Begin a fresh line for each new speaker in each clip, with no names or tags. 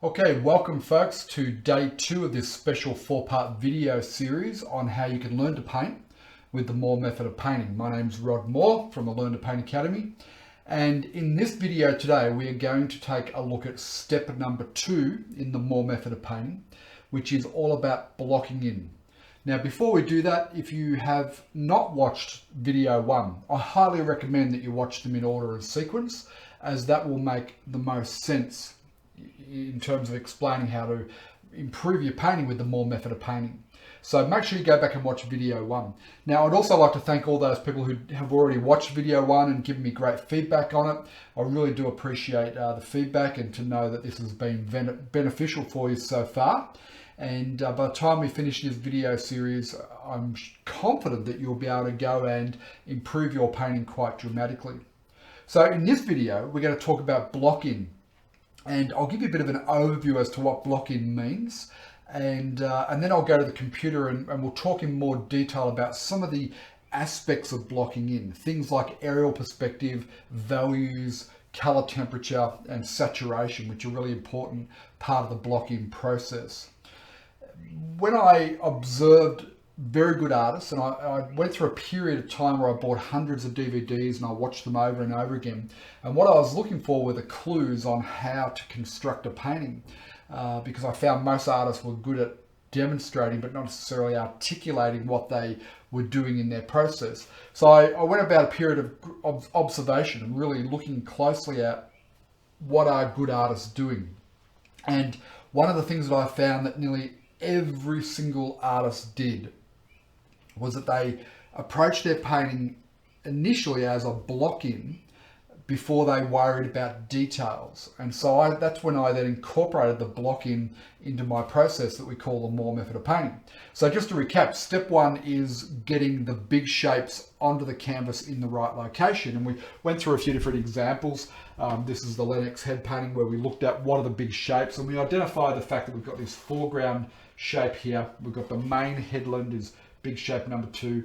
Okay, welcome folks to day 2 of this special 4-part video series on how you can learn to paint with the Moore method of painting. My name's Rod Moore from the Learn to Paint Academy, and in this video today we are going to take a look at step number 2 in the Moore method of painting, which is all about blocking in. Now before we do that, if you have not watched video 1, I highly recommend that you watch them in order and sequence, as that will make the most sense in terms of explaining how to improve your painting with the Moore method of painting. So make sure you go back and watch video 1. Now I'd also like to thank all those people who have already watched video 1 and given me great feedback on it. I really do appreciate the feedback and to know that this has been beneficial for you so far. And by the time we finish this video series, I'm confident that you'll be able to go and improve your painting quite dramatically. So in this video, we're going to talk about block-in. And I'll give you a bit of an overview as to what block-in means. And then I'll go to the computer and we'll talk in more detail about some of the aspects of blocking in. Things like aerial perspective, values, color temperature, and saturation, which are really important part of the block-in process. When I observed very good artists, and I went through a period of time where I bought hundreds of DVDs and I watched them over and over again. And what I was looking for were the clues on how to construct a painting, because I found most artists were good at demonstrating but not necessarily articulating what they were doing in their process. So I went about a period of observation and really looking closely at what are good artists doing. And one of the things that I found that nearly every single artist did was that they approached their painting initially as a block-in before they worried about details. And so that's when I then incorporated the block-in into my process that we call the Moore method of painting. So just to recap, step 1 is getting the big shapes onto the canvas in the right location. And we went through a few different examples. This is the Lennox head painting where we looked at what are the big shapes, and we identified the fact that we've got this foreground shape here. We've got the main headland is big shape number 2,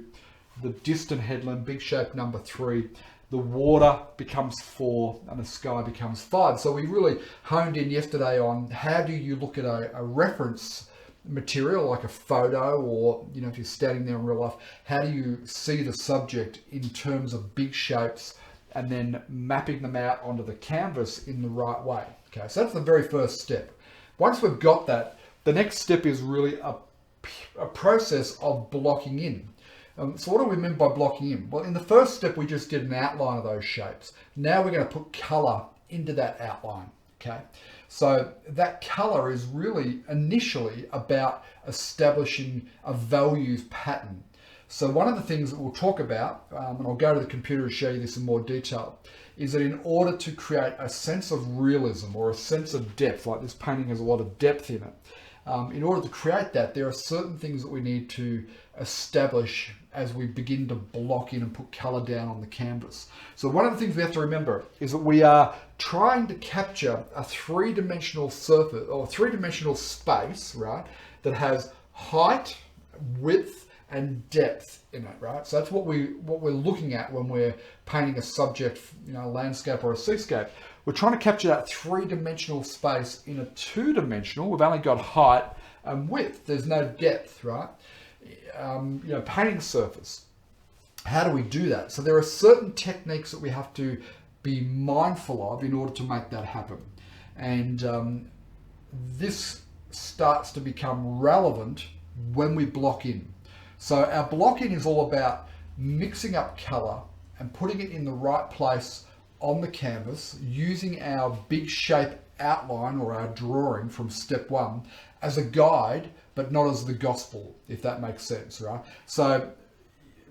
the distant headland, big shape number 3, the water becomes 4, and the sky becomes 5. So we really honed in yesterday on how do you look at a reference material like a photo, or if you're standing there in real life, how do you see the subject in terms of big shapes and then mapping them out onto the canvas in the right way. Okay, so that's the very first step. Once we've got that, the next step is really a process of blocking in. So what do we mean by blocking in? Well, in the first step, we just did an outline of those shapes. Now we're going to put color into that outline. Okay, so that color is really initially about establishing a values pattern. So one of the things that we'll talk about, and I'll go to the computer and show you this in more detail, is that in order to create a sense of realism or a sense of depth, like this painting has a lot of depth in it, in order to create that, there are certain things that we need to establish as we begin to block in and put color down on the canvas. So one of the things we have to remember is that we are trying to capture a three-dimensional surface or three-dimensional space, right, that has height, width, and depth in it, right? So that's what we're looking at when we're painting a subject, a landscape or a seascape. We're trying to capture that three-dimensional space in a two-dimensional. We've only got height and width. There's no depth, right? Painting surface. How do we do that? So there are certain techniques that we have to be mindful of in order to make that happen. And this starts to become relevant when we block in. So our block-in is all about mixing up color and putting it in the right place on the canvas, using our big shape outline or our drawing from step 1 as a guide, but not as the gospel, if that makes sense, right? So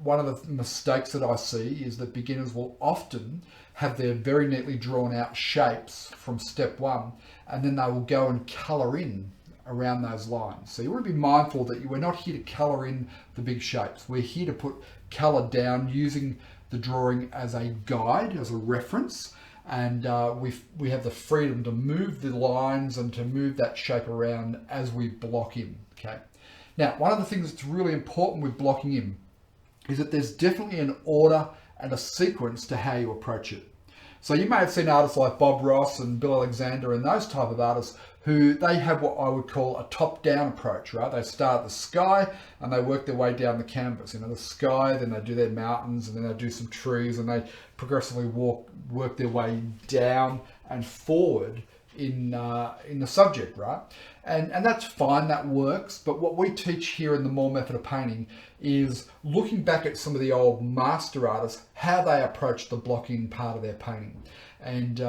one of the mistakes that I see is that beginners will often have their very neatly drawn out shapes from step 1, and then they will go and color in around those lines. So you want to be mindful that we're not here to color in the big shapes. We're here to put color down using the drawing as a guide, as a reference, and we have the freedom to move the lines and to move that shape around as we block in. Okay. Now, one of the things that's really important with blocking in is that there's definitely an order and a sequence to how you approach it. So you may have seen artists like Bob Ross and Bill Alexander and those type of artists who they have what I would call a top-down approach, right? They start at the sky and they work their way down the canvas. You know, the sky, then they do their mountains, and then they do some trees, and they progressively work their way down and forward in the subject, right? And that's fine, that works. But what we teach here in the Moore method of painting is looking back at some of the old master artists, how they approach the blocking part of their painting, and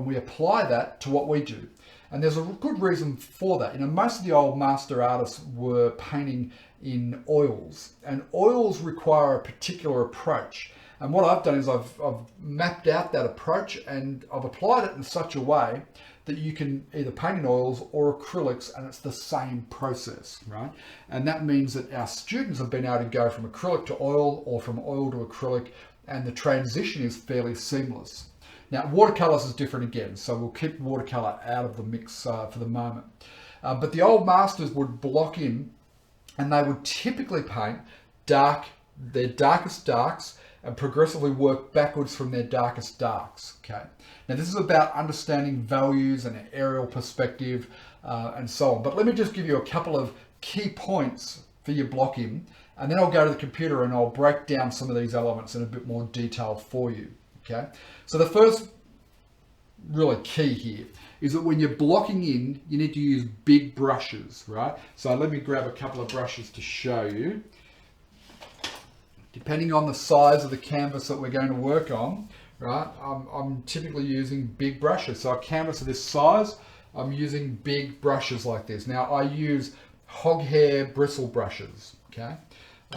we apply that to what we do. And there's a good reason for that. You know, most of the old master artists were painting in oils, and oils require a particular approach. And what I've done is I've mapped out that approach, and I've applied it in such a way that you can either paint in oils or acrylics, and it's the same process, right? And that means that our students have been able to go from acrylic to oil or from oil to acrylic, and the transition is fairly seamless. Now, watercolors is different again, so we'll keep watercolor out of the mix for the moment. But the old masters would block in, and they would typically paint their darkest darks, and progressively work backwards from their darkest darks. Okay. Now, this is about understanding values and an aerial perspective and so on. But let me just give you a couple of key points for your blocking, and then I'll go to the computer and I'll break down some of these elements in a bit more detail for you. Okay. So the first really key here is that when you're blocking in, you need to use big brushes, right? So let me grab a couple of brushes to show you. Depending on the size of the canvas that we're going to work on, right, I'm typically using big brushes. So a canvas of this size, I'm using big brushes like this. Now I use hog hair bristle brushes, okay? I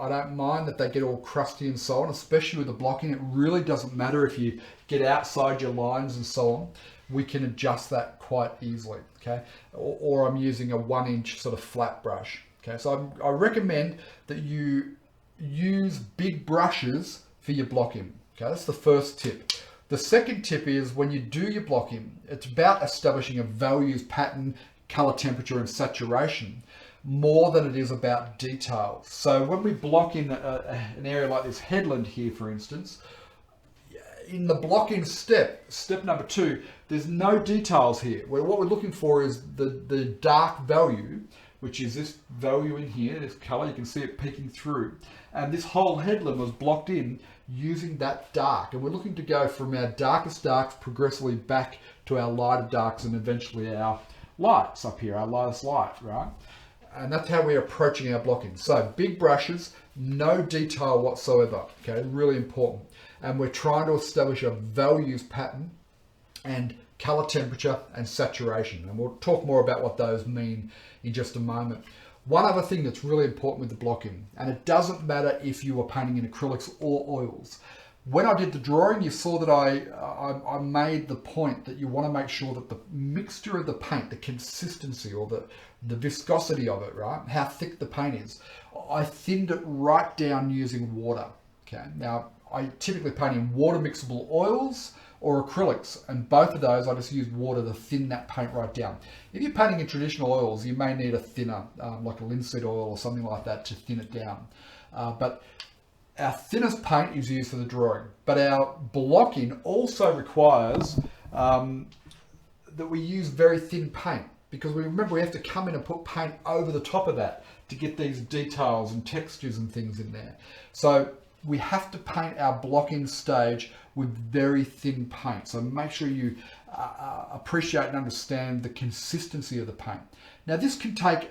don't mind that they get all crusty and so on, especially with the blocking. It really doesn't matter if you get outside your lines and so on. We can adjust that quite easily, okay? Or I'm using a 1-inch sort of flat brush. Okay, so I recommend that you use big brushes for your blocking. Okay, that's the first tip. The second tip is when you do your blocking, it's about establishing a values pattern, color temperature, and saturation more than it is about details. So when we block in an area like this headland here, for instance, in the blocking step number 2, there's no details here. What we're looking for is the dark value, which is this value in here, this color, you can see it peeking through. And this whole headland was blocked in using that dark. And we're looking to go from our darkest darks progressively back to our lighter darks and eventually our lights up here, our lightest light, right? And that's how we're approaching our blocking. So big brushes, no detail whatsoever, okay, really important. And we're trying to establish a values pattern and color temperature and saturation. And we'll talk more about what those mean in just a moment. One other thing that's really important with the blocking, and it doesn't matter if you are painting in acrylics or oils. When I did the drawing, you saw that I made the point that you want to make sure that the mixture of the paint, the consistency or the viscosity of it, right, how thick the paint is, I thinned it right down using water. Okay, now I typically paint in water mixable oils or acrylics, and both of those I just use water to thin that paint right down. If you're painting in traditional oils, you may need a thinner, like a linseed oil or something like that, to thin it down. But our thinnest paint is used for the drawing, but our blocking also requires that we use very thin paint, because we have to come in and put paint over the top of that to get these details and textures and things in there. So we have to paint our blocking stage with very thin paint. So make sure you appreciate and understand the consistency of the paint. Now this can take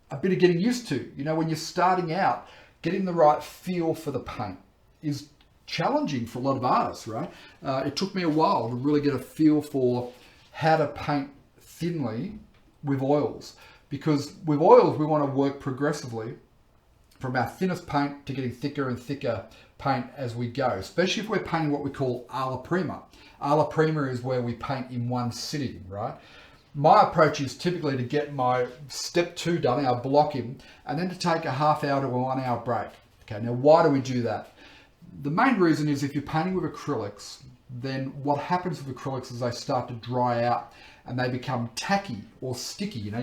a bit of getting used to. You know, when you're starting out, getting the right feel for the paint is challenging for a lot of artists, right? It took me a while to really get a feel for how to paint thinly with oils, because with oils we want to work progressively from our thinnest paint to getting thicker and thicker paint as we go, especially if we're painting what we call alla prima. Alla prima is where we paint in one sitting, right? My approach is typically to get my step 2 done, our blocking, and then to take a half hour to a 1 hour break. Okay, now why do we do that? The main reason is if you're painting with acrylics, then what happens with acrylics is they start to dry out and they become tacky or sticky. You know,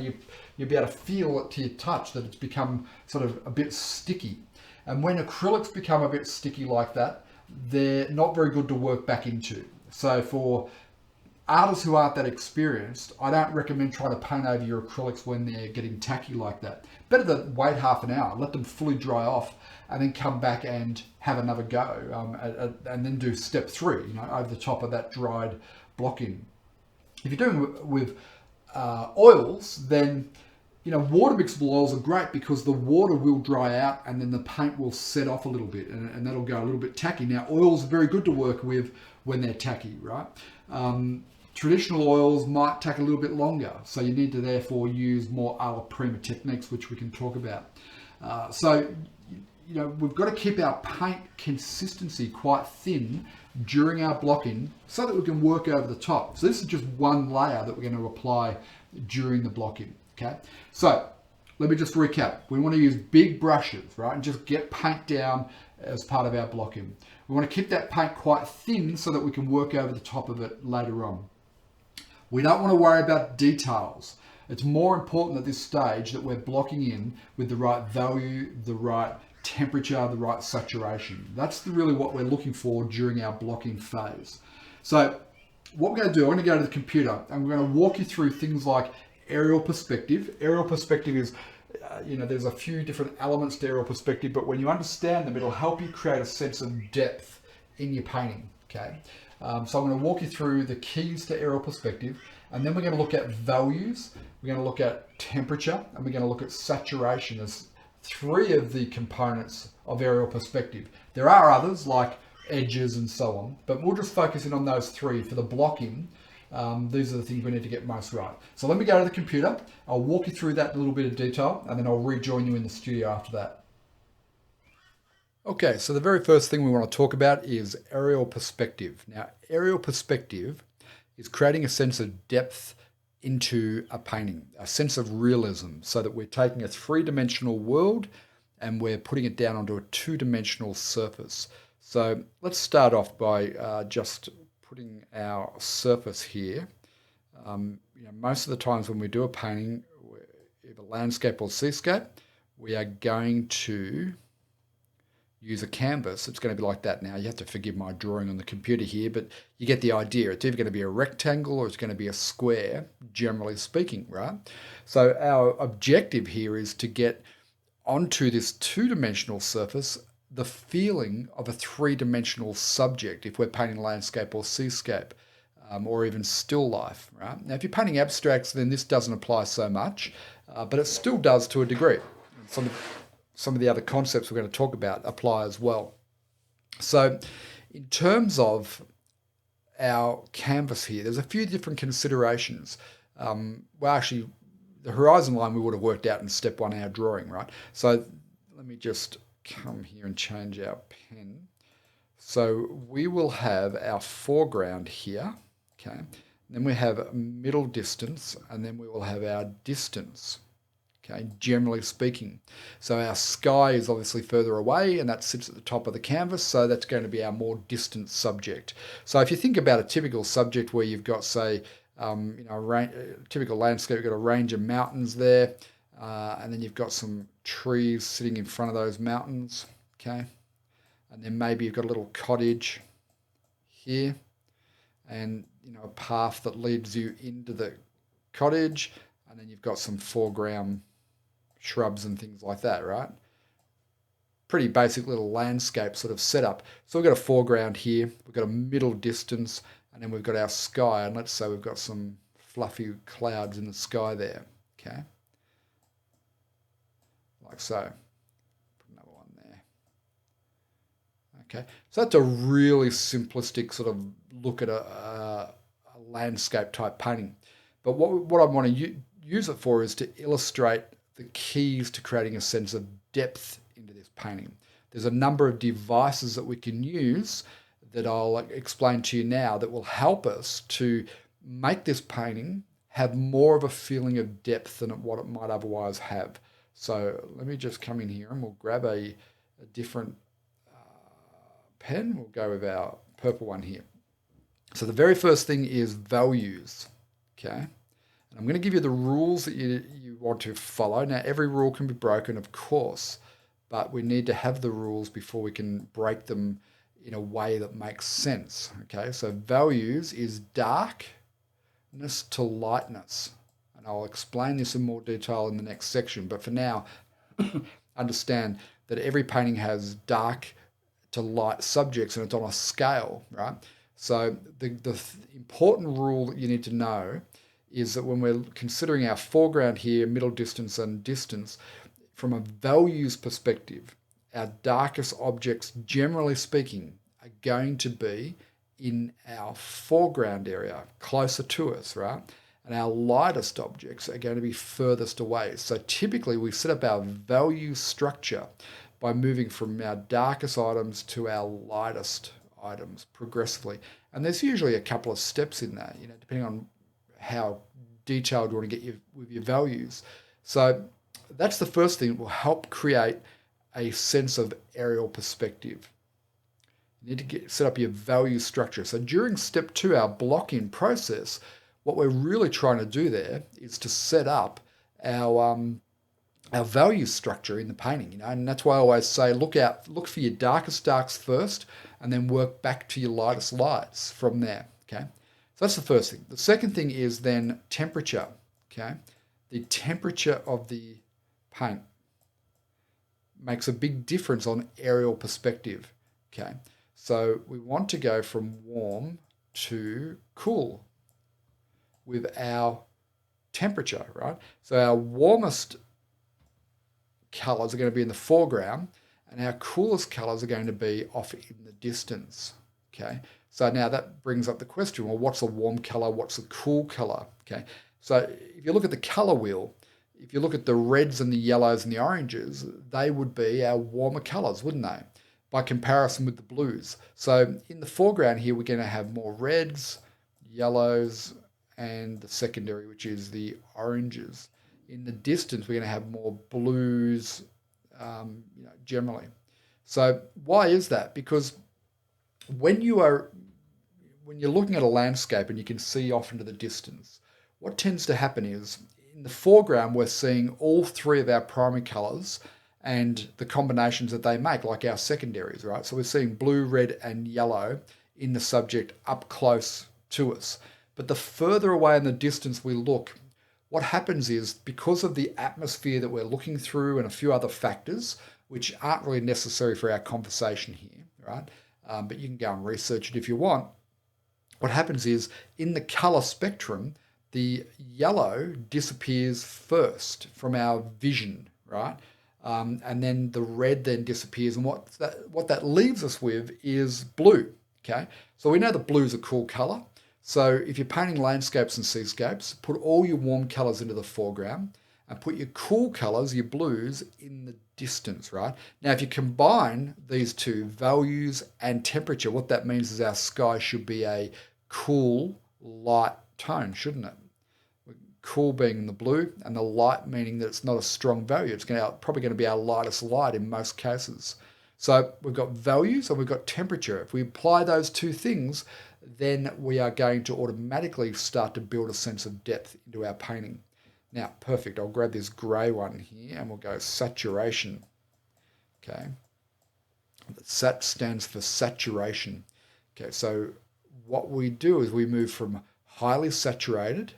you'll be able to feel it to your touch that it's become sort of a bit sticky. And when acrylics become a bit sticky like that, they're not very good to work back into. So for artists who aren't that experienced, I don't recommend trying to paint over your acrylics when they're getting tacky like that. Better to wait half an hour, let them fully dry off, and then come back and have another go, and then do step 3, over the top of that dried block in. If you're doing with oils, then water mixable oils are great because the water will dry out and then the paint will set off a little bit, and that'll go a little bit tacky. Now, oils are very good to work with when they're tacky, right? Traditional oils might take a little bit longer, so you need to therefore use more alla prima techniques, which we can talk about. So we've got to keep our paint consistency quite thin during our blocking so that we can work over the top. So this is just one layer that we're going to apply during the blocking. Okay, so let me just recap. We want to use big brushes, right, and just get paint down as part of our blocking. We want to keep that paint quite thin so that we can work over the top of it later on. We don't want to worry about details. It's more important at this stage that we're blocking in with the right value, the right temperature, the right saturation. That's really what we're looking for during our blocking phase. So what we're going to do, I'm going to go to the computer and we're going to walk you through things like aerial perspective. Aerial perspective is, there's a few different elements to aerial perspective, but when you understand them, it'll help you create a sense of depth in your painting, okay? So I'm going to walk you through the keys to aerial perspective, and then we're going to look at values, we're going to look at temperature, and we're going to look at saturation as 3 of the components of aerial perspective. There are others like edges and so on, but we'll just focus in on those 3 for the blocking. These are the things we need to get most right. So let me go to the computer. I'll walk you through that in a little bit of detail, and then I'll rejoin you in the studio after that. Okay, so the very first thing we want to talk about is aerial perspective. Now, aerial perspective is creating a sense of depth into a painting, a sense of realism, so that we're taking a 3-dimensional world and we're putting it down onto a 2-dimensional surface. So let's start off by just putting our surface here. Most of the times when we do a painting, either landscape or seascape, we are going to use a canvas. It's going to be like that now. You have to forgive my drawing on the computer here, but you get the idea. It's either going to be a rectangle or it's going to be a square, generally speaking, right? So our objective here is to get onto this 2-dimensional surface the feeling of a 3-dimensional subject if we're painting landscape or seascape, or even still life, right? Now, if you're painting abstracts, then this doesn't apply so much, but it still does to a degree. Some of the other concepts we're going to talk about apply as well. So in terms of our canvas here, there's a few different considerations. Actually, the horizon line we would have worked out in step 1, our drawing, right? So let me just come here and change our pen. So we will have our foreground here, okay? Then we have middle distance, and then we will have our distance, okay, generally speaking. So our sky is obviously further away, and that sits at the top of the canvas, so that's going to be our more distant subject. So if you think about a typical subject where you've got, say, a typical landscape, you've got a range of mountains there, and then you've got some trees sitting in front of those mountains, okay? And then maybe you've got a little cottage here, and a path that leads you into the cottage, and then you've got some foreground shrubs and things like that, right? Pretty basic little landscape sort of setup. So we've got a foreground here, we've got a middle distance, and then we've got our sky, and let's say we've got some fluffy clouds in the sky there, okay? Like so. Put another one there. Okay, so that's a really simplistic sort of look at a landscape type painting. But what I want to use it for is to illustrate the keys to creating a sense of depth into this painting. There's a number of devices that we can use that I'll explain to you now that will help us to make this painting have more of a feeling of depth than what it might otherwise have. So let me just come in here and we'll grab a different pen. We'll go with our purple one here. So the very first thing is values, okay? And I'm going to give you the rules that you want to follow. Now, every rule can be broken, of course, but we need to have the rules before we can break them in a way that makes sense. Okay, so values is darkness to lightness. And I'll explain this in more detail in the next section. But for now, understand that every painting has dark to light subjects and it's on a scale, right? So the important rule that you need to know is that when we're considering our foreground here, middle distance and distance, from a values perspective, our darkest objects, generally speaking, are going to be in our foreground area, closer to us, right? And our lightest objects are going to be furthest away. So typically we set up our value structure by moving from our darkest items to our lightest items progressively. And there's usually a couple of steps in that, depending on how detailed you want to get with your values. So that's the first thing that will help create a sense of aerial perspective. You need to set up your value structure. So during step 2, our block-in process, what we're really trying to do there is to set up our value structure in the painting, and that's why I always say look for your darkest darks first, and then work back to your lightest lights from there. Okay, so that's the first thing. The second thing is then temperature. Okay, the temperature of the paint makes a big difference on aerial perspective. Okay, so we want to go from warm to cool with our temperature, right? So our warmest colors are going to be in the foreground and our coolest colors are going to be off in the distance. Okay, so now that brings up the question, well, what's a warm color? What's a cool color? Okay, so if you look at the color wheel, if you look at the reds and the yellows and the oranges, they would be our warmer colors, wouldn't they? By comparison with the blues. So in the foreground here, we're going to have more reds, yellows, and the secondary, which is the oranges. In the distance, we're going to have more blues, generally. So why is that? Because when you're looking at a landscape and you can see off into the distance, what tends to happen is in the foreground, we're seeing all three of our primary colors and the combinations that they make, like our secondaries, right? So we're seeing blue, red, and yellow in the subject up close to us. But the further away in the distance we look, what happens is because of the atmosphere that we're looking through and a few other factors, which aren't really necessary for our conversation here, right? But you can go and research it if you want. What happens is in the color spectrum, the yellow disappears first from our vision, right? And then the red then disappears. And what that leaves us with is blue, okay? So we know that blue is a cool color. So if you're painting landscapes and seascapes, put all your warm colors into the foreground and put your cool colors, your blues, in the distance, right? Now, if you combine these two, values and temperature, what that means is our sky should be a cool, light tone, shouldn't it? Cool being the blue and the light meaning that it's not a strong value. It's probably going to be our lightest light in most cases. So we've got values and we've got temperature. If we apply those two things, then we are going to automatically start to build a sense of depth into our painting. Now, perfect. I'll grab this grey one here and we'll go saturation. Okay. Sat stands for saturation. Okay, so what we do is we move from highly saturated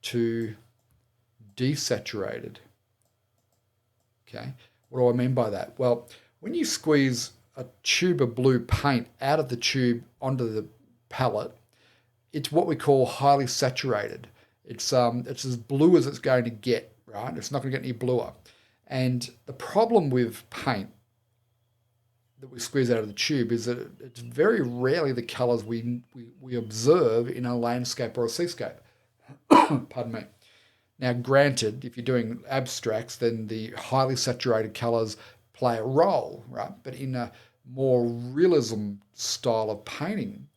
to desaturated. Okay, what do I mean by that? Well, when you squeeze a tube of blue paint out of the tube onto the palette, it's what we call highly saturated. It's as blue as it's going to get, right? It's not going to get any bluer. And the problem with paint that we squeeze out of the tube is that it's very rarely the colors we observe in a landscape or a seascape. Pardon me. Now, granted, if you're doing abstracts, then the highly saturated colors play a role, right? But in a more realism style of painting,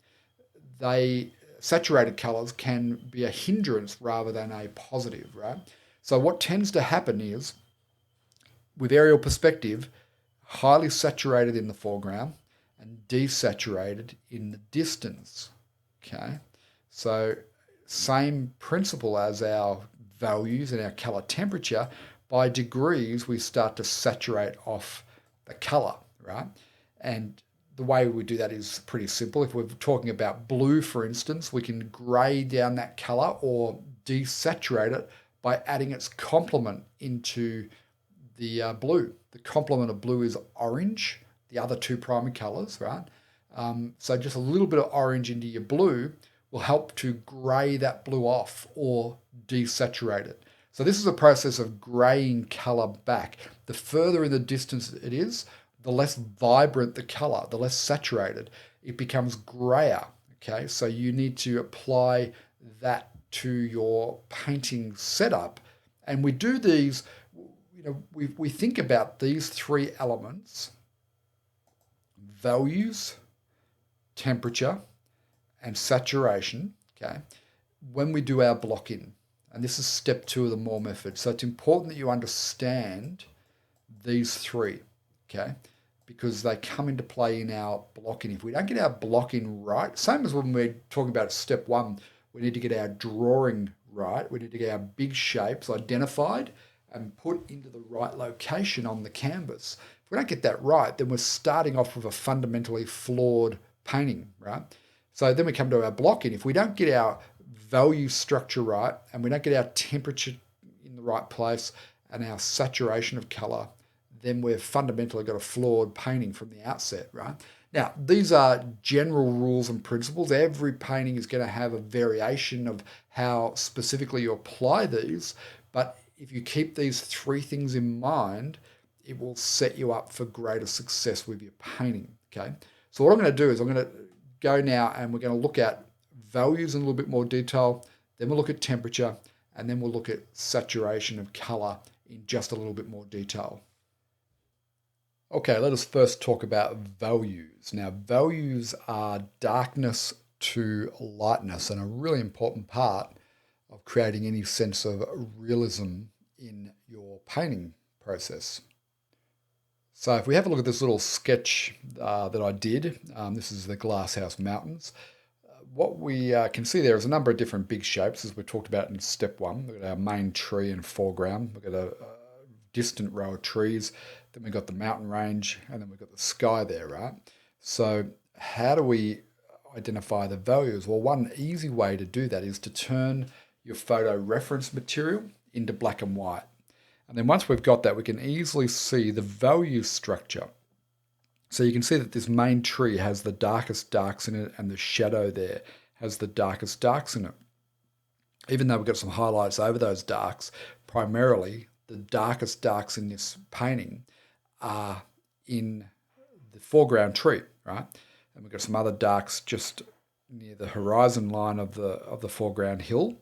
saturated colors can be a hindrance rather than a positive, right? So what tends to happen is, with aerial perspective, highly saturated in the foreground and desaturated in the distance, okay? So same principle as our values and our color temperature. By degrees, we start to saturate off the color, right? And the way we do that is pretty simple. If we're talking about blue, for instance, we can grey down that colour or desaturate it by adding its complement into the blue. The complement of blue is orange, the other two primary colours, right? So just a little bit of orange into your blue will help to grey that blue off or desaturate it. So this is a process of greying colour back. The further in the distance it is, the less vibrant the colour, the less saturated. It becomes greyer, okay? So you need to apply that to your painting setup. And we do these, we think about these three elements: values, temperature, and saturation, okay, when we do our block in. And this is step 2 of the MMOP method. So it's important that you understand these three, okay, because they come into play in our blocking. If we don't get our blocking right, same as when we're talking about step 1, we need to get our drawing right. We need to get our big shapes identified and put into the right location on the canvas. If we don't get that right, then we're starting off with a fundamentally flawed painting, right? So then we come to our blocking. If we don't get our value structure right and we don't get our temperature in the right place and our saturation of color, then we've fundamentally got a flawed painting from the outset, right? Now, these are general rules and principles. Every painting is going to have a variation of how specifically you apply these, but if you keep these three things in mind, it will set you up for greater success with your painting, okay? So what I'm going to do is I'm going to go now and we're going to look at values in a little bit more detail, then we'll look at temperature, and then we'll look at saturation of color in just a little bit more detail. Okay, let us first talk about values. Now, values are darkness to lightness and a really important part of creating any sense of realism in your painting process. So if we have a look at this little sketch that I did, this is the Glasshouse Mountains. What we can see there is a number of different big shapes, as we talked about in step 1. We've got our main tree and foreground. We've got a distant row of trees. Then we've got the mountain range, and then we've got the sky there, right? So how do we identify the values? Well, one easy way to do that is to turn your photo reference material into black and white. And then once we've got that, we can easily see the value structure. So you can see that this main tree has the darkest darks in it, and the shadow there has the darkest darks in it. Even though we've got some highlights over those darks, primarily the darkest darks in this painting are in the foreground tree, right? And we've got some other darks just near the horizon line of the foreground hill.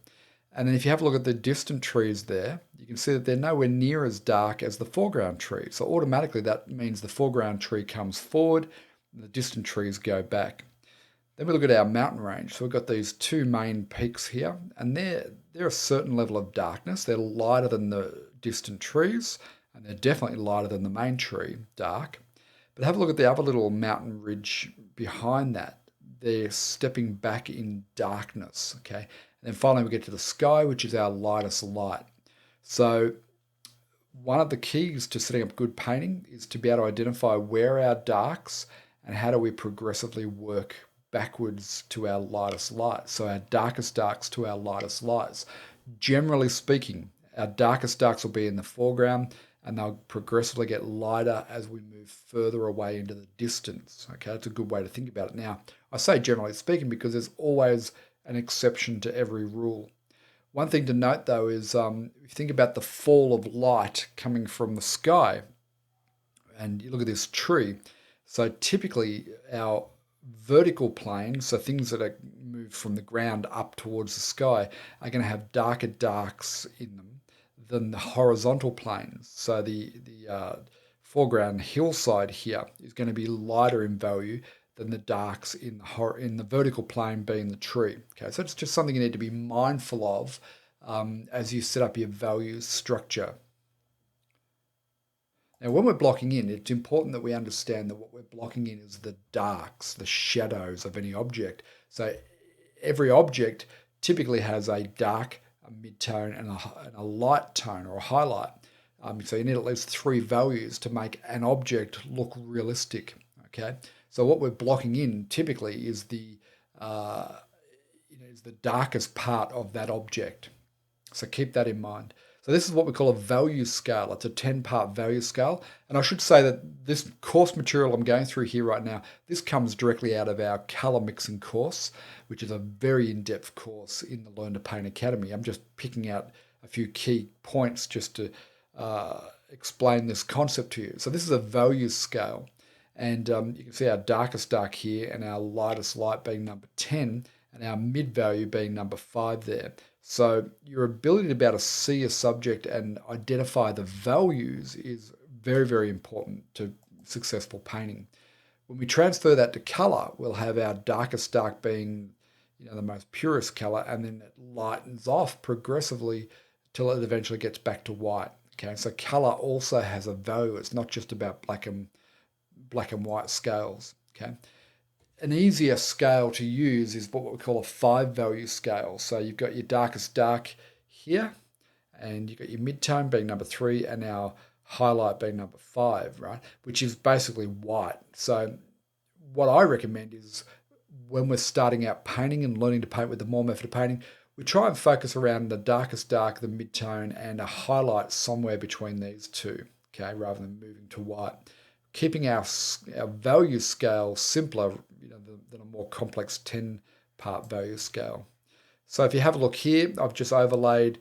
And then if you have a look at the distant trees there, you can see that they're nowhere near as dark as the foreground tree. So automatically that means the foreground tree comes forward and the distant trees go back. Then we look at our mountain range. So we've got these two main peaks here, and they're a certain level of darkness. They're lighter than the distant trees, and they're definitely lighter than the main tree, dark. But have a look at the other little mountain ridge behind that. They're stepping back in darkness, okay? And then finally we get to the sky, which is our lightest light. So one of the keys to setting up good painting is to be able to identify where our darks and how do we progressively work backwards to our lightest light. So our darkest darks to our lightest lights. Generally speaking, our darkest darks will be in the foreground and they'll progressively get lighter as we move further away into the distance. Okay, that's a good way to think about it. Now, I say generally speaking because there's always an exception to every rule. One thing to note though is if you think about the fall of light coming from the sky and you look at this tree, so typically our vertical planes, so things that are moved from the ground up towards the sky, are going to have darker darks in them than the horizontal planes. So the foreground hillside here is going to be lighter in value than the darks in the vertical plane being the tree. Okay, so it's just something you need to be mindful of as you set up your values structure. Now, when we're blocking in, it's important that we understand that what we're blocking in is the darks, the shadows of any object. So every object typically has a dark, a mid-tone, and a light tone or a highlight. So you need at least 3 values to make an object look realistic. Okay, So what we're blocking in typically is is the darkest part of that object. So keep that in mind. So this is what we call a value scale. It's a 10-part value scale. And I should say that this course material I'm going through here right now, this comes directly out of our color mixing course, which is a very in-depth course in the Learn to Paint Academy. I'm just picking out a few key points just to explain this concept to you. So this is a value scale. And you can see our darkest dark here and our lightest light being number 10 and our mid value being number 5 there. So your ability to be able to see a subject and identify the values is very, very important to successful painting. When we transfer that to color, we'll have our darkest dark being the most purest color, and then it lightens off progressively till it eventually gets back to white. Okay, so color also has a value. It's not just about black and white scales. Okay. An easier scale to use is what we call a 5-value scale. So you've got your darkest dark here, and you've got your mid-tone being number 3, and our highlight being number 5, right? Which is basically white. So what I recommend is when we're starting out painting and learning to paint with the Moore method of painting, we try and focus around the darkest dark, the mid-tone, and a highlight somewhere between these two, okay, rather than moving to white. Keeping our value scale simpler than a more complex 10-part value scale. So if you have a look here, I've just overlaid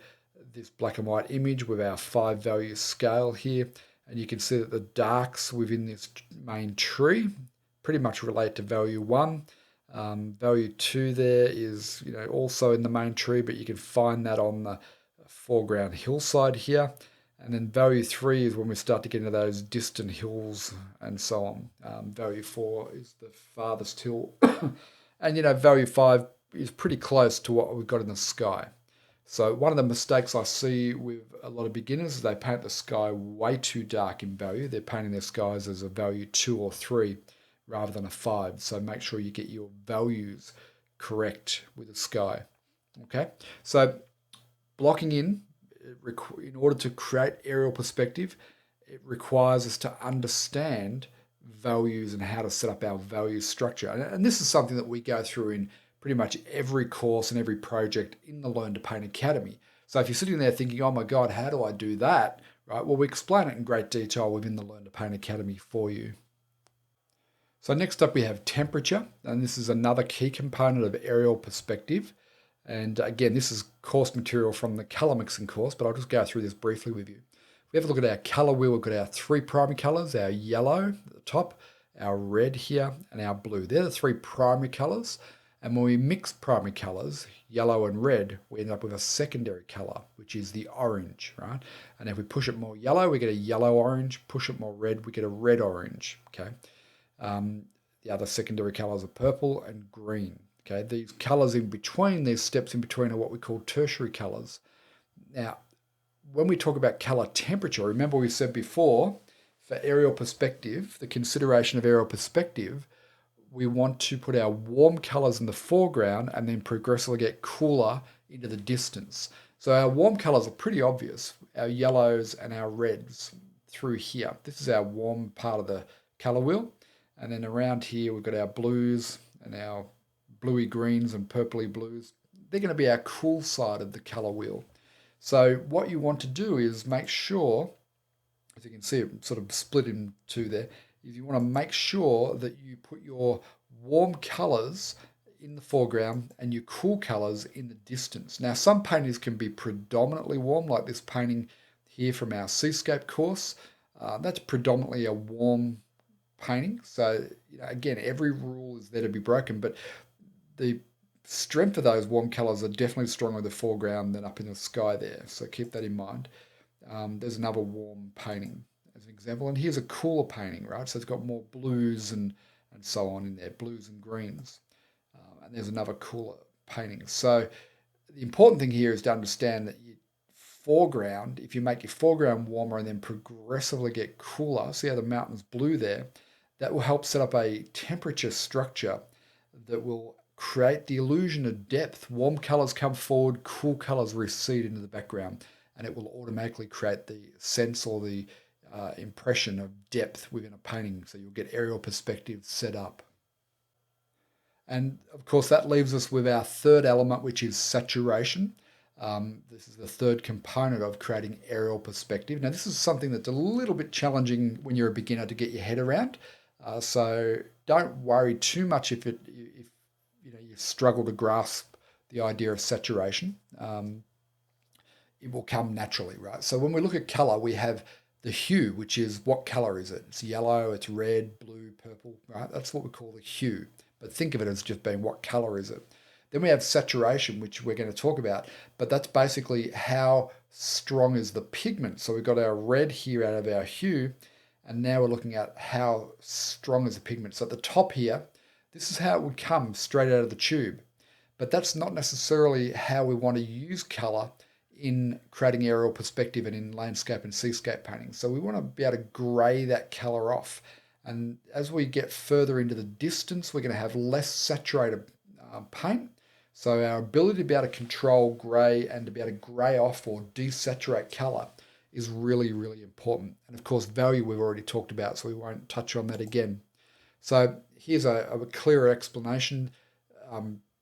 this black and white image with our 5-value scale here, and you can see that the darks within this main tree pretty much relate to value 1. Value 2 there is also in the main tree, but you can find that on the foreground hillside here. And then value 3 is when we start to get into those distant hills and so on. Value 4 is the farthest hill. And, value 5 is pretty close to what we've got in the sky. So one of the mistakes I see with a lot of beginners is they paint the sky way too dark in value. They're painting their skies as a value 2 or 3 rather than a 5. So make sure you get your values correct with the sky. Okay, so blocking in order to create aerial perspective, it requires us to understand values and how to set up our value structure. And this is something that we go through in pretty much every course and every project in the Learn to Paint Academy. So if you're sitting there thinking, oh my God, how do I do that? Right? Well, we explain it in great detail within the Learn to Paint Academy for you. So next up we have temperature, and this is another key component of aerial perspective. And again, this is course material from the color mixing course, but I'll just go through this briefly with you. If we have a look at our color wheel, we've got our 3 primary colors, our yellow at the top, our red here, and our blue. They're the 3 primary colors. And when we mix primary colors, yellow and red, we end up with a secondary color, which is the orange, right? And if we push it more yellow, we get a yellow-orange. Push it more red, we get a red-orange, okay? The other secondary colors are purple and green. Okay, these colors in between, these steps in between are what we call tertiary colors. Now, when we talk about color temperature, remember we said before, for aerial perspective, the consideration of aerial perspective, we want to put our warm colors in the foreground and then progressively get cooler into the distance. So our warm colors are pretty obvious, our yellows and our reds through here. This is our warm part of the color wheel. And then around here, we've got our blues and our bluey greens and purpley blues. They're going to be our cool side of the color wheel. So what you want to do is make sure, as you can see it sort of split in two there, is you want to make sure that you put your warm colors in the foreground and your cool colors in the distance. Now some paintings can be predominantly warm, like this painting here from our Seascape course. That's predominantly a warm painting. So again, every rule is there to be broken, but the strength of those warm colors are definitely stronger in the foreground than up in the sky there. So keep that in mind. There's another warm painting as an example. And here's a cooler painting, right? So it's got more blues and so on in there, blues and greens. And there's another cooler painting. So the important thing here is to understand that your foreground, if you make your foreground warmer and then progressively get cooler, see how the mountain's blue there, that will help set up a temperature structure that will create the illusion of depth. Warm colors come forward, cool colors recede into the background, and it will automatically create the sense or the impression of depth within a painting. So you'll get aerial perspective set up. And of course, that leaves us with our third element, which is saturation. This is the third component of creating aerial perspective. Now, this is something that's a little bit challenging when you're a beginner to get your head around. So don't worry too much if you struggle to grasp the idea of saturation. It will come naturally, right? So when we look at color, we have the hue, which is what color is it? It's yellow, it's red, blue, purple, right? That's what we call the hue. But think of it as just being what color is it? Then we have saturation, which we're going to talk about, but that's basically how strong is the pigment. So we've got our red here out of our hue, and now we're looking at how strong is the pigment. So at the top here, this is how it would come straight out of the tube. But that's not necessarily how we want to use color in creating aerial perspective and in landscape and seascape painting. So we want to be able to grey that color off. And as we get further into the distance, we're going to have less saturated paint. So our ability to be able to control grey and to be able to grey off or desaturate colour is really, really important. And of course, value we've already talked about, so we won't touch on that again. So here's a clearer explanation.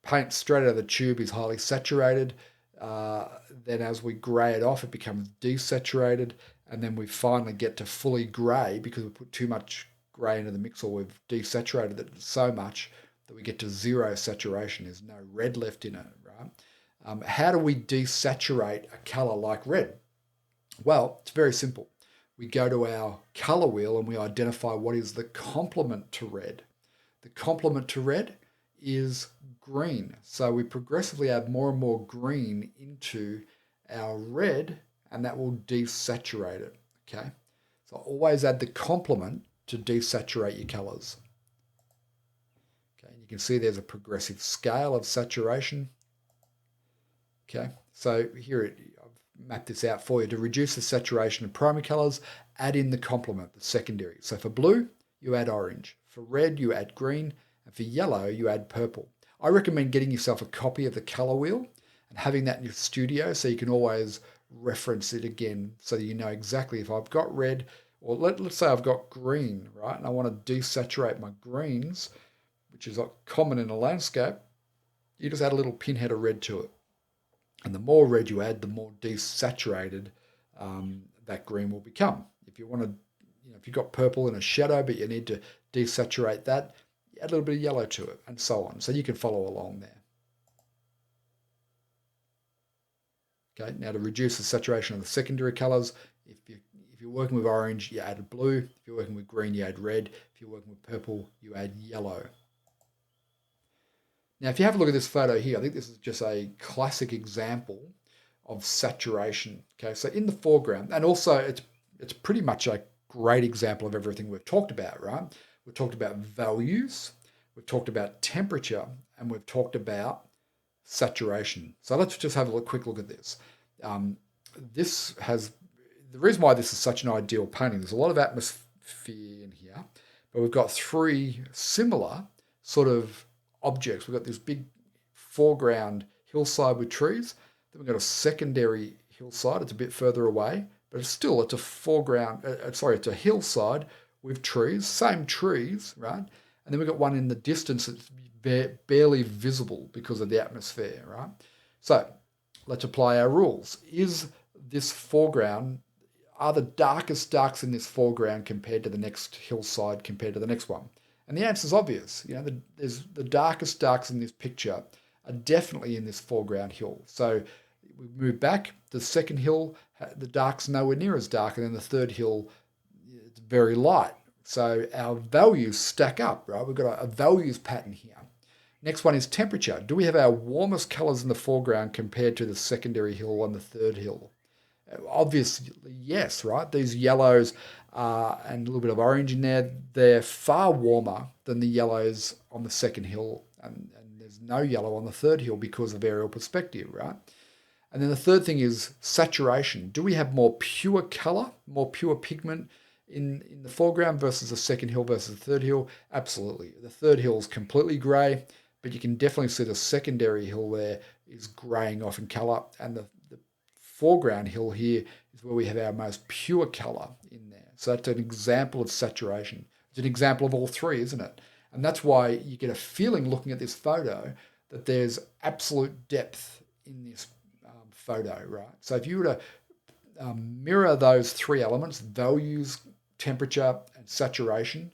Paint straight out of the tube is highly saturated. Then as we grey it off, it becomes desaturated. And then we finally get to fully grey because we put too much grey into the mix, or we've desaturated it so much that we get to zero saturation. There's no red left in it, right? How do we desaturate a colour like red? Well, it's very simple. We go to our colour wheel and we identify what is the complement to red. The complement to red is green. So we progressively add more and more green into our red, and that will desaturate it, okay? So always add the complement to desaturate your colours. Okay, you can see there's a progressive scale of saturation. Okay, so here I've mapped this out for you. To reduce the saturation of primary colours, add in the complement, the secondary. So for blue, you add orange. For red, you add green. And for yellow, you add purple. I recommend getting yourself a copy of the colour wheel and having that in your studio so you can always reference it again so you know exactly if I've got red, or let's say I've got green, right? And I want to desaturate my greens, which is common in a landscape. You just add a little pinhead of red to it. And the more red you add, the more desaturated that green will become. If you want to, if you've got purple in a shadow, but you need to desaturate that, add a little bit of yellow to it, and so on. So you can follow along there. Okay, now to reduce the saturation of the secondary colours, if you're working with orange, you add blue. If you're working with green, you add red. If you're working with purple, you add yellow. Now, if you have a look at this photo here, I think this is just a classic example of saturation. Okay, so in the foreground, and also it's pretty much a great example of everything we've talked about, right? We've talked about values, we've talked about temperature, and we've talked about saturation. So let's just have a quick look at this. The reason why this is such an ideal painting, there's a lot of atmosphere in here, but we've got three similar sort of objects. We've got this big foreground hillside with trees. Then we've got a secondary hillside. It's a bit further away, but it's a foreground. It's a hillside with trees, same trees, right? And then we've got one in the distance that's barely visible because of the atmosphere, right? So let's apply our rules. Is this foreground, are the darkest darks in this foreground compared to the next hillside compared to the next one? And the answer is obvious. The darkest darks in this picture are definitely in this foreground hill. So we move back. The second hill, the dark's nowhere near as dark, and then the third hill, it's very light. So our values stack up, right? We've got a values pattern here. Next one is temperature. Do we have our warmest colours in the foreground compared to the secondary hill and the third hill? Obviously, yes, right? These yellows and a little bit of orange in there, they're far warmer than the yellows on the second hill, and there's no yellow on the third hill because of aerial perspective, right? And then the third thing is saturation. Do we have more pure colour, more pure pigment in the foreground versus the second hill versus the third hill? Absolutely. The third hill is completely grey, but you can definitely see the secondary hill there is greying off in colour, and the foreground hill here is where we have our most pure colour in there. So that's an example of saturation. It's an example of all three, isn't it? And that's why you get a feeling looking at this photo that there's absolute depth in this photo, right? So if you were to mirror those three elements, values, temperature, and saturation,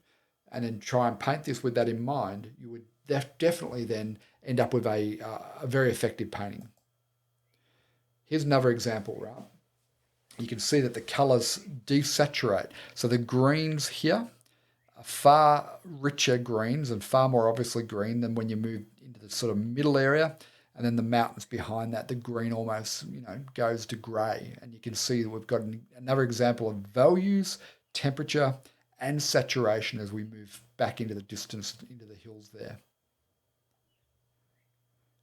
and then try and paint this with that in mind, you would definitely then end up with a very effective painting. Here's another example, right? You can see that the colors desaturate. So the greens here are far richer greens and far more obviously green than when you move into the sort of middle area. And then the mountains behind that, the green almost, goes to grey. And you can see that we've got another example of values, temperature, and saturation as we move back into the distance, into the hills there.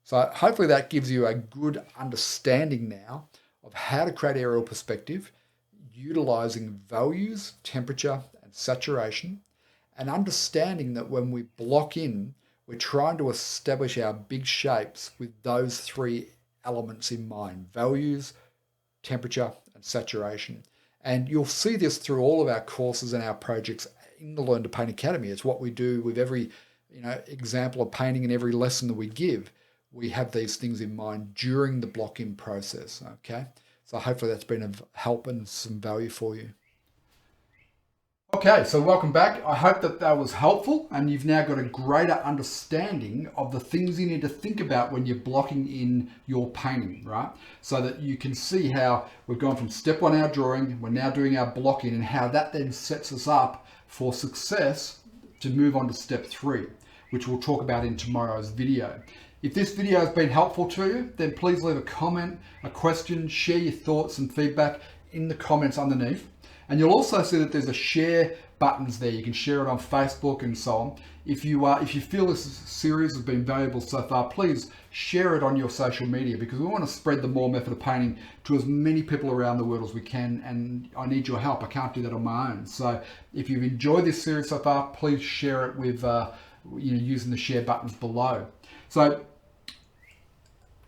So hopefully that gives you a good understanding now of how to create aerial perspective, utilizing values, temperature, and saturation, and understanding that when we block in, we're trying to establish our big shapes with those three elements in mind: values, temperature, and saturation. And you'll see this through all of our courses and our projects in the Learn to Paint Academy. It's what we do with every example of painting and every lesson that we give. We have these things in mind during the block-in process, okay? So hopefully that's been of help and some value for you. Okay, so welcome back. I hope that was helpful and you've now got a greater understanding of the things you need to think about when you're blocking in your painting, right? So that you can see how we've gone from step one, our drawing, we're now doing our blocking, and how that then sets us up for success to move on to step three, which we'll talk about in tomorrow's video. If this video has been helpful to you, then please leave a comment, a question, share your thoughts and feedback in the comments underneath. And you'll also see that there's a share buttons there. You can share it on Facebook and so on. If you feel this series has been valuable so far, please share it on your social media, because we want to spread the MMOP method of painting to as many people around the world as we can, and I need your help. I can't do that on my own. So if you've enjoyed this series so far, please share it with using the share buttons below. So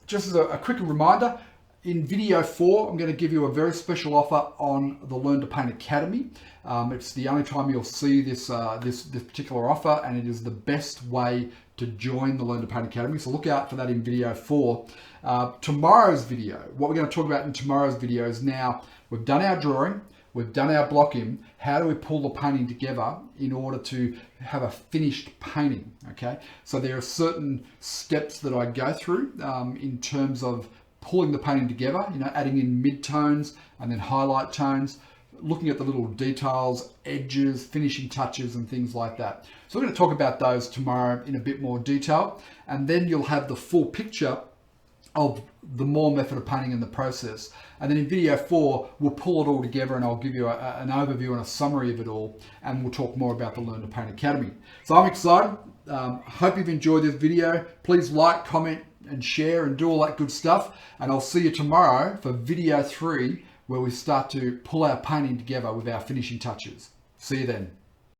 just as a quick reminder, in video 4, I'm going to give you a very special offer on the Learn to Paint Academy. It's the only time you'll see this particular offer, and it is the best way to join the Learn to Paint Academy. So look out for that in video 4. Tomorrow's video, what we're going to talk about in tomorrow's video is, now we've done our drawing, we've done our block-in. How do we pull the painting together in order to have a finished painting? Okay, so there are certain steps that I go through in terms of pulling the painting together, adding in mid-tones and then highlight tones, looking at the little details, edges, finishing touches and things like that. So we're going to talk about those tomorrow in a bit more detail, and then you'll have the full picture of the MMOP method of painting and the process. And then in video 4, we'll pull it all together and I'll give you an overview and a summary of it all, and we'll talk more about the Learn to Paint Academy. So I'm excited. Hope you've enjoyed this video. Please like, comment, and share and do all that good stuff. And I'll see you tomorrow for video 3, where we start to pull our painting together with our finishing touches. See you then.